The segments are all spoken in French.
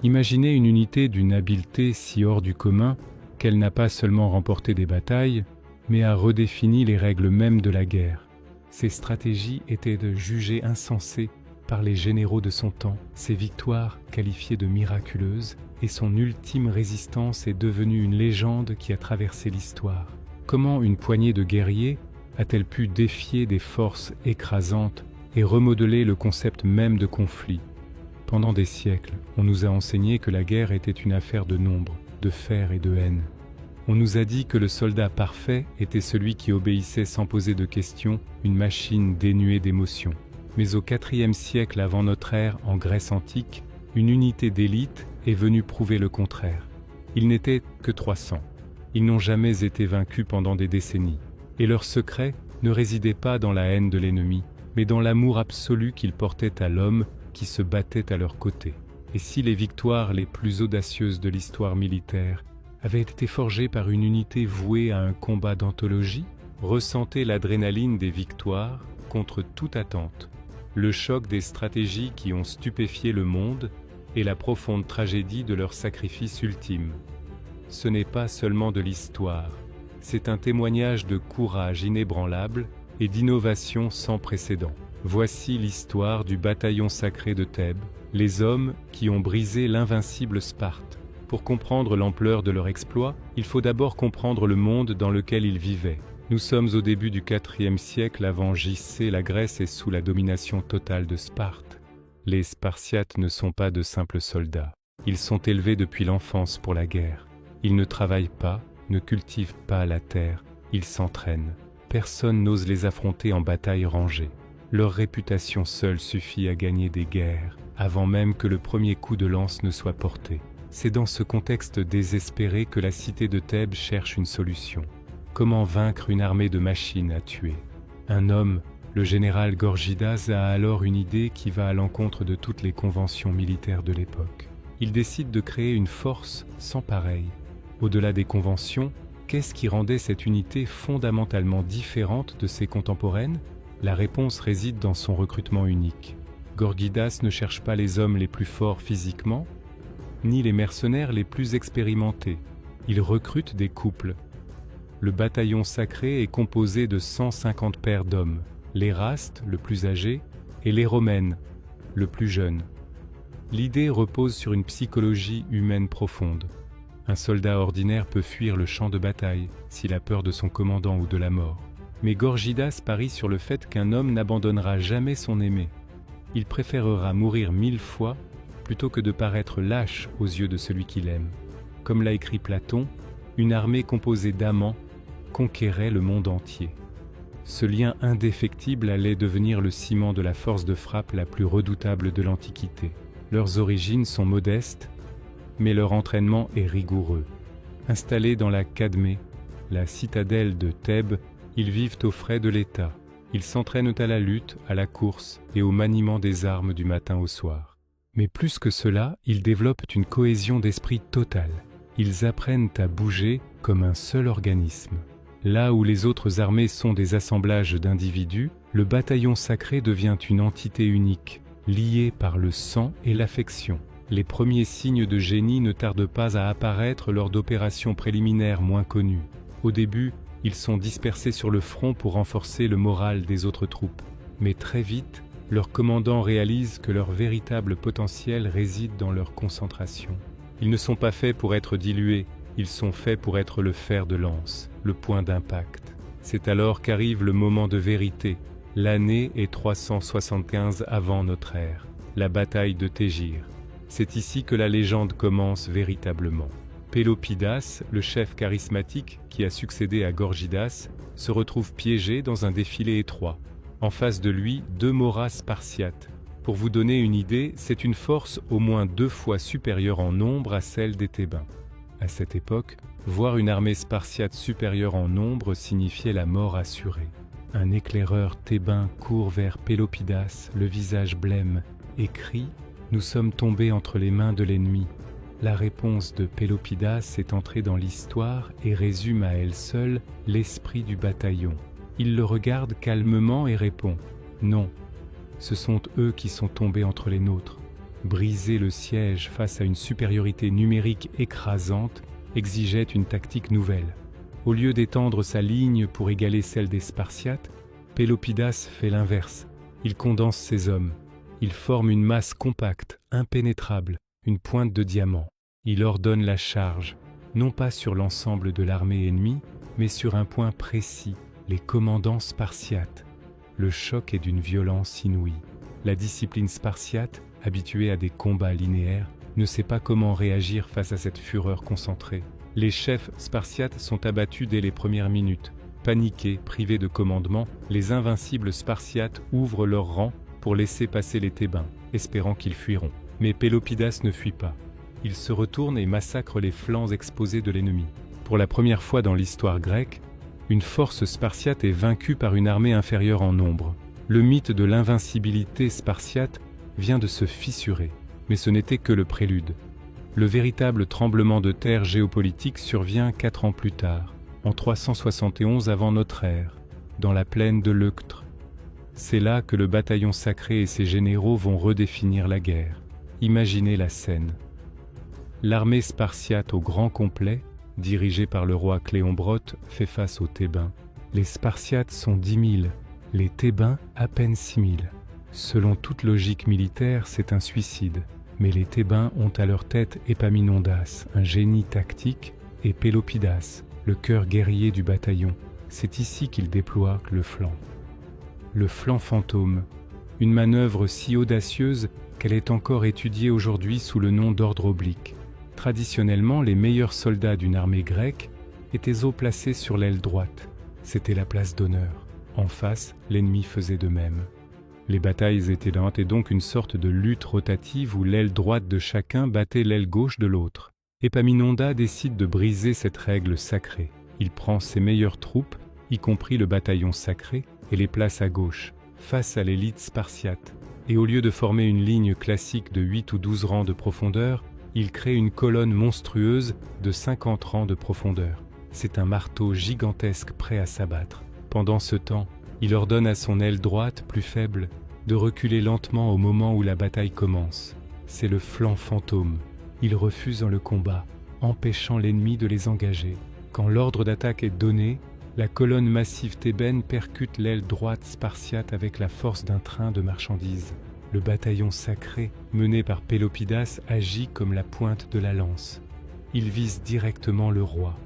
Imaginez une unité d'une habileté si hors du commun qu'elle n'a pas seulement remporté des batailles, mais a redéfini les règles mêmes de la guerre. Ses stratégies étaient jugées insensées par les généraux de son temps, ses victoires qualifiées de miraculeuses, et son ultime résistance est devenue une légende qui a traversé l'histoire. Comment une poignée de guerriers a-t-elle pu défier des forces écrasantes et remodeler le concept même de conflit? Pendant des siècles, on nous a enseigné que la guerre était une affaire de nombre, de fer et de haine. On nous a dit que le soldat parfait était celui qui obéissait sans poser de questions, une machine dénuée d'émotions. Mais au IVe siècle avant notre ère, en Grèce antique, une unité d'élite est venue prouver le contraire. Ils n'étaient que 300. Ils n'ont jamais été vaincus pendant des décennies. Et leur secret ne résidait pas dans la haine de l'ennemi, mais dans l'amour absolu qu'ils portaient à l'homme qui se battait à leur côté. Et si les victoires les plus audacieuses de l'histoire militaire avaient été forgées par une unité vouée à un combat d'anthologie, ressentez l'adrénaline des victoires contre toute attente, le choc des stratégies qui ont stupéfié le monde et la profonde tragédie de leur sacrifice ultime. Ce n'est pas seulement de l'histoire, c'est un témoignage de courage inébranlable et d'innovation sans précédent. Voici l'histoire du bataillon sacré de Thèbes, les hommes qui ont brisé l'invincible Sparte. Pour comprendre l'ampleur de leur exploit, il faut d'abord comprendre le monde dans lequel ils vivaient. Nous sommes au début du IVe siècle avant JC, la Grèce est sous la domination totale de Sparte. Les Spartiates ne sont pas de simples soldats. Ils sont élevés depuis l'enfance pour la guerre. Ils ne travaillent pas, ne cultivent pas la terre, ils s'entraînent. Personne n'ose les affronter en bataille rangée. Leur réputation seule suffit à gagner des guerres, avant même que le premier coup de lance ne soit porté. C'est dans ce contexte désespéré que la cité de Thèbes cherche une solution. Comment vaincre une armée de machines à tuer? Un homme, le général Gorgidas, a alors une idée qui va à l'encontre de toutes les conventions militaires de l'époque. Il décide de créer une force sans pareille. Au-delà des conventions, qu'est-ce qui rendait cette unité fondamentalement différente de ses contemporaines? La réponse réside dans son recrutement unique. Gorgidas ne cherche pas les hommes les plus forts physiquement, ni les mercenaires les plus expérimentés. Il recrute des couples. Le bataillon sacré est composé de 150 paires d'hommes, l'Éraste, le plus âgé, et l'Éromène, le plus jeune. L'idée repose sur une psychologie humaine profonde. Un soldat ordinaire peut fuir le champ de bataille s'il a peur de son commandant ou de la mort. Mais Gorgidas parie sur le fait qu'un homme n'abandonnera jamais son aimé. Il préférera mourir 1000 fois plutôt que de paraître lâche aux yeux de celui qu'il aime. Comme l'a écrit Platon, une armée composée d'amants conquérait le monde entier. Ce lien indéfectible allait devenir le ciment de la force de frappe la plus redoutable de l'Antiquité. Leurs origines sont modestes, mais leur entraînement est rigoureux. Installés dans la Cadmée, la citadelle de Thèbes, ils vivent aux frais de l'État. Ils s'entraînent à la lutte, à la course et au maniement des armes du matin au soir. Mais plus que cela, ils développent une cohésion d'esprit totale. Ils apprennent à bouger comme un seul organisme. Là où les autres armées sont des assemblages d'individus, le bataillon sacré devient une entité unique, liée par le sang et l'affection. Les premiers signes de génie ne tardent pas à apparaître lors d'opérations préliminaires moins connues. Au début, ils sont dispersés sur le front pour renforcer le moral des autres troupes. Mais très vite, leurs commandants réalisent que leur véritable potentiel réside dans leur concentration. Ils ne sont pas faits pour être dilués, ils sont faits pour être le fer de lance, le point d'impact. C'est alors qu'arrive le moment de vérité. L'année est 375 avant notre ère, la bataille de Tégir. C'est ici que la légende commence véritablement. Pélopidas, le chef charismatique qui a succédé à Gorgidas, se retrouve piégé dans un défilé étroit. En face de lui, 2 moras spartiates. Pour vous donner une idée, c'est une force au moins 2 fois supérieure en nombre à celle des Thébains. À cette époque, voir une armée spartiate supérieure en nombre signifiait la mort assurée. Un éclaireur thébain court vers Pélopidas, le visage blême, et crie « Nous sommes tombés entre les mains de l'ennemi ». La réponse de Pélopidas est entrée dans l'histoire et résume à elle seule l'esprit du bataillon. Il le regarde calmement et répond « Non, ce sont eux qui sont tombés entre les nôtres, Briser le siège face à une supériorité numérique écrasante exigeait une tactique nouvelle. Au lieu d'étendre sa ligne pour égaler celle des Spartiates, Pélopidas fait l'inverse. Il condense ses hommes. Il forme une masse compacte, impénétrable, une pointe de diamant. Il ordonne la charge, non pas sur l'ensemble de l'armée ennemie, mais sur un point précis, les commandants spartiates. Le choc est d'une violence inouïe. La discipline spartiate, habituée à des combats linéaires, ne sait pas comment réagir face à cette fureur concentrée. Les chefs spartiates sont abattus dès les premières minutes. Paniqués, privés de commandement, les invincibles spartiates ouvrent leurs rangs pour laisser passer les Thébains, espérant qu'ils fuiront. Mais Pélopidas ne fuit pas. Il se retourne et massacre les flancs exposés de l'ennemi. Pour la première fois dans l'histoire grecque, une force spartiate est vaincue par une armée inférieure en nombre. Le mythe de l'invincibilité spartiate vient de se fissurer, mais ce n'était que le prélude. Le véritable tremblement de terre géopolitique survient 4 ans plus tard, en 371 avant notre ère, dans la plaine de l'Euctre. C'est là que le bataillon sacré et ses généraux vont redéfinir la guerre. Imaginez la scène. L'armée spartiate au grand complet, dirigée par le roi Cléombrote, fait face aux Thébains. Les Spartiates sont 10 000, les Thébains à peine 6 000. Selon toute logique militaire, c'est un suicide. Mais les Thébains ont à leur tête Épaminondas, un génie tactique, et Pélopidas, le cœur guerrier du bataillon. C'est ici qu'ils déploient le flanc. Le flanc fantôme, une manœuvre si audacieuse qu'elle est encore étudiée aujourd'hui sous le nom d'ordre oblique. Traditionnellement, les meilleurs soldats d'une armée grecque étaient haut placés sur l'aile droite. C'était la place d'honneur. En face, l'ennemi faisait de même. Les batailles étaient lentes et donc une sorte de lutte rotative où l'aile droite de chacun battait l'aile gauche de l'autre. Épaminondas décide de briser cette règle sacrée. Il prend ses meilleures troupes, y compris le bataillon sacré, et les place à gauche, face à l'élite spartiate. Et au lieu de former une ligne classique de 8 ou 12 rangs de profondeur, il crée une colonne monstrueuse de 50 rangs de profondeur. C'est un marteau gigantesque prêt à s'abattre. Pendant ce temps, il ordonne à son aile droite, plus faible, de reculer lentement au moment où la bataille commence. C'est le flanc fantôme. Il refuse le combat, empêchant l'ennemi de les engager. Quand l'ordre d'attaque est donné, la colonne massive thébaine percute l'aile droite spartiate avec la force d'un train de marchandises. Le bataillon sacré, mené par Pélopidas, agit comme la pointe de la lance. Il vise directement le roi.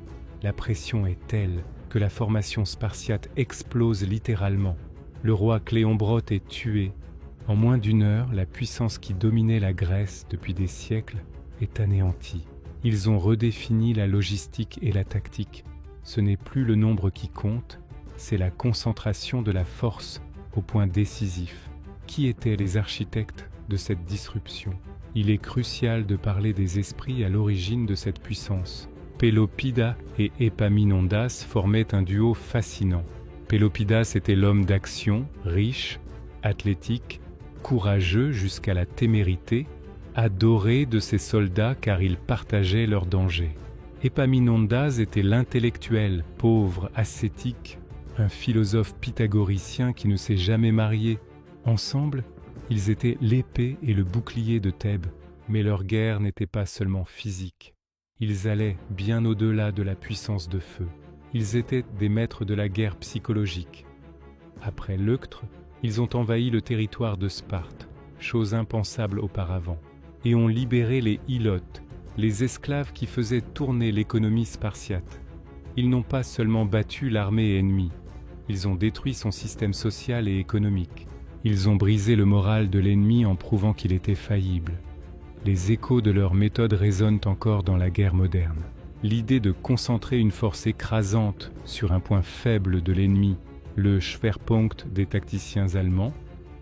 La pression est telle que la formation spartiate explose littéralement. Le roi Cléombrote est tué. En moins d'1 heure, la puissance qui dominait la Grèce depuis des siècles est anéantie. Ils ont redéfini la logistique et la tactique. Ce n'est plus le nombre qui compte, c'est la concentration de la force au point décisif. Qui étaient les architectes de cette disruption? Il est crucial de parler des esprits à l'origine de cette puissance. Pélopidas et Épaminondas formaient un duo fascinant. Pélopidas était l'homme d'action, riche, athlétique, courageux jusqu'à la témérité, adoré de ses soldats car il partageait leurs dangers. Épaminondas était l'intellectuel, pauvre, ascétique, un philosophe pythagoricien qui ne s'est jamais marié. Ensemble, ils étaient l'épée et le bouclier de Thèbes, mais leur guerre n'était pas seulement physique. Ils allaient bien au-delà de la puissance de feu. Ils étaient des maîtres de la guerre psychologique. Après l'Euctre, ils ont envahi le territoire de Sparte, chose impensable auparavant, et ont libéré les Ilotes, les esclaves qui faisaient tourner l'économie spartiate. Ils n'ont pas seulement battu l'armée ennemie, ils ont détruit son système social et économique. Ils ont brisé le moral de l'ennemi en prouvant qu'il était faillible. Les échos de leur méthode résonnent encore dans la guerre moderne. L'idée de concentrer une force écrasante sur un point faible de l'ennemi, le Schwerpunkt des tacticiens allemands,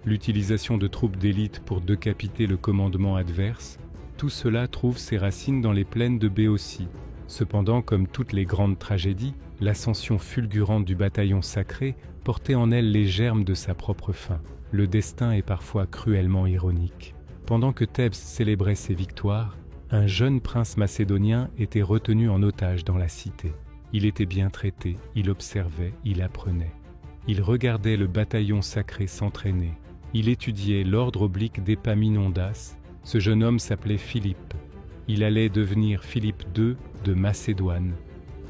l'utilisation de troupes d'élite pour décapiter le commandement adverse, tout cela trouve ses racines dans les plaines de Béotie. Cependant, comme toutes les grandes tragédies, l'ascension fulgurante du bataillon sacré portait en elle les germes de sa propre fin. Le destin est parfois cruellement ironique. Pendant que Thèbes célébrait ses victoires, un jeune prince macédonien était retenu en otage dans la cité. Il était bien traité, il observait, il apprenait. Il regardait le bataillon sacré s'entraîner. Il étudiait l'ordre oblique d'Épaminondas, Ce jeune homme s'appelait Philippe. Il allait devenir Philippe II de Macédoine,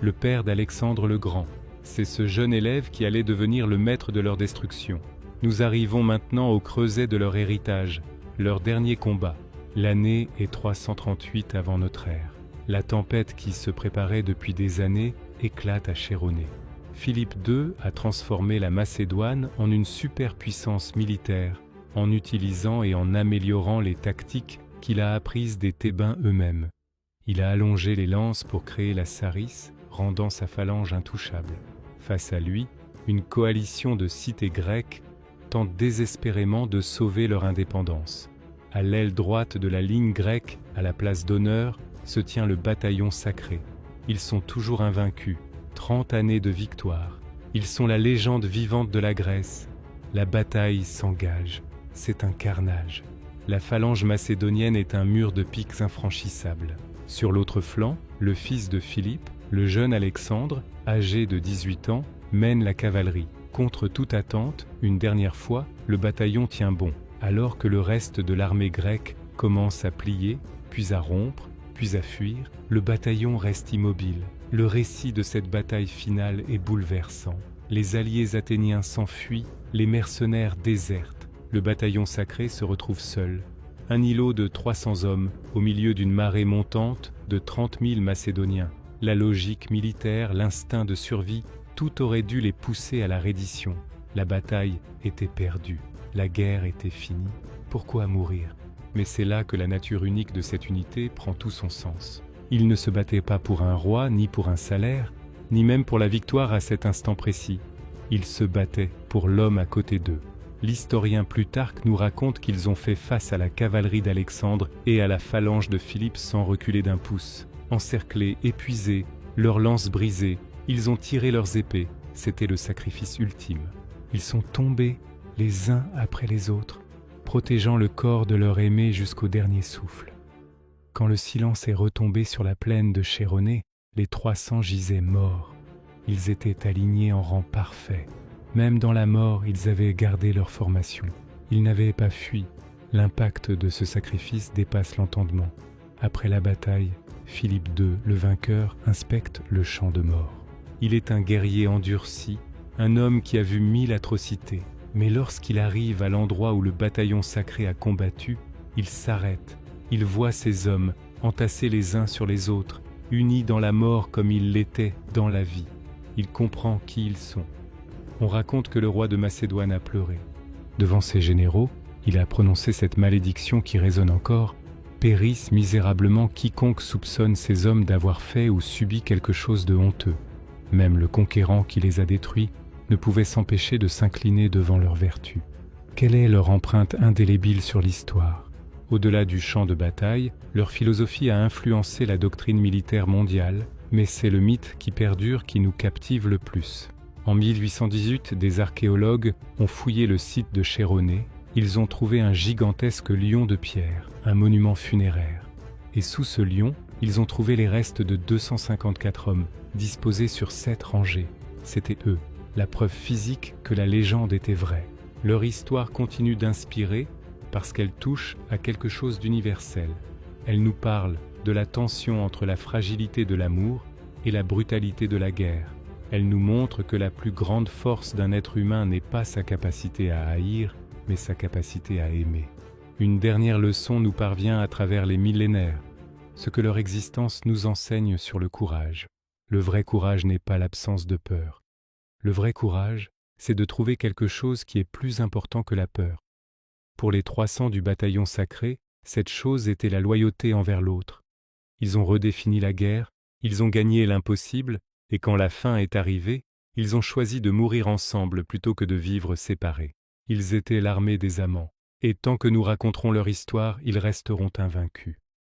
le père d'Alexandre le Grand. C'est ce jeune élève qui allait devenir le maître de leur destruction. Nous arrivons maintenant au creuset de leur héritage, leur dernier combat. L'année est 338 avant notre ère. La tempête qui se préparait depuis des années éclate à Chéronée. Philippe II a transformé la Macédoine en une superpuissance militaire, en utilisant et en améliorant les tactiques qu'il a apprises des Thébains eux-mêmes. Il a allongé les lances pour créer la Sarisse, rendant sa phalange intouchable. Face à lui, une coalition de cités grecques tente désespérément de sauver leur indépendance. À l'aile droite de la ligne grecque, à la place d'honneur, se tient le bataillon sacré. Ils sont toujours invaincus, 30 années de victoire. Ils sont la légende vivante de la Grèce. La bataille s'engage. C'est un carnage. La phalange macédonienne est un mur de piques infranchissable. Sur l'autre flanc, le fils de Philippe, le jeune Alexandre, âgé de 18 ans, mène la cavalerie. Contre toute attente, une dernière fois, le bataillon tient bon, alors que le reste de l'armée grecque commence à plier, puis à rompre, puis à fuir. Le bataillon reste immobile. Le récit de cette bataille finale est bouleversant. Les alliés athéniens s'enfuient, les mercenaires désertent. Le bataillon sacré se retrouve seul. Un îlot de 300 hommes, au milieu d'une marée montante de 30 000 Macédoniens. La logique militaire, l'instinct de survie, tout aurait dû les pousser à la reddition. La bataille était perdue. La guerre était finie. Pourquoi mourir? Mais c'est là que la nature unique de cette unité prend tout son sens. Ils ne se battaient pas pour un roi, ni pour un salaire, ni même pour la victoire à cet instant précis. Ils se battaient pour l'homme à côté d'eux. L'historien Plutarque nous raconte qu'ils ont fait face à la cavalerie d'Alexandre et à la phalange de Philippe sans reculer d'un pouce. Encerclés, épuisés, leurs lances brisées, ils ont tiré leurs épées. C'était le sacrifice ultime. Ils sont tombés les uns après les autres, protégeant le corps de leur aimé jusqu'au dernier souffle. Quand le silence est retombé sur la plaine de Chéronée, les 300 gisaient morts. Ils étaient alignés en rang parfait. Même dans la mort, ils avaient gardé leur formation. Ils n'avaient pas fui. L'impact de ce sacrifice dépasse l'entendement. Après la bataille, Philippe II, le vainqueur, inspecte le champ de mort. Il est un guerrier endurci, un homme qui a vu 1000 atrocités. Mais lorsqu'il arrive à l'endroit où le bataillon sacré a combattu, il s'arrête. Il voit ces hommes entassés les uns sur les autres, unis dans la mort comme ils l'étaient dans la vie. Il comprend qui ils sont. On raconte que le roi de Macédoine a pleuré. Devant ses généraux, il a prononcé cette malédiction qui résonne encore: « Périsse misérablement quiconque soupçonne ces hommes d'avoir fait ou subi quelque chose de honteux. » Même le conquérant qui les a détruits ne pouvait s'empêcher de s'incliner devant leur vertu. Quelle est leur empreinte indélébile sur l'histoire? Au-delà du champ de bataille, leur philosophie a influencé la doctrine militaire mondiale, mais c'est le mythe qui perdure qui nous captive le plus. En 1818, des archéologues ont fouillé le site de Chéronée. Ils ont trouvé un gigantesque lion de pierre, un monument funéraire. Et sous ce lion, ils ont trouvé les restes de 254 hommes, disposés sur 7 rangées. C'était eux, la preuve physique que la légende était vraie. Leur histoire continue d'inspirer parce qu'elle touche à quelque chose d'universel. Elle nous parle de la tension entre la fragilité de l'amour et la brutalité de la guerre. Elle nous montre que la plus grande force d'un être humain n'est pas sa capacité à haïr, mais sa capacité à aimer. Une dernière leçon nous parvient à travers les millénaires, ce que leur existence nous enseigne sur le courage. Le vrai courage n'est pas l'absence de peur. Le vrai courage, c'est de trouver quelque chose qui est plus important que la peur. Pour les 300 du bataillon sacré, cette chose était la loyauté envers l'autre. Ils ont redéfini la guerre, ils ont gagné l'impossible, et quand la fin est arrivée, ils ont choisi de mourir ensemble plutôt que de vivre séparés. Ils étaient l'armée des amants, et tant que nous raconterons leur histoire, ils resteront invaincus.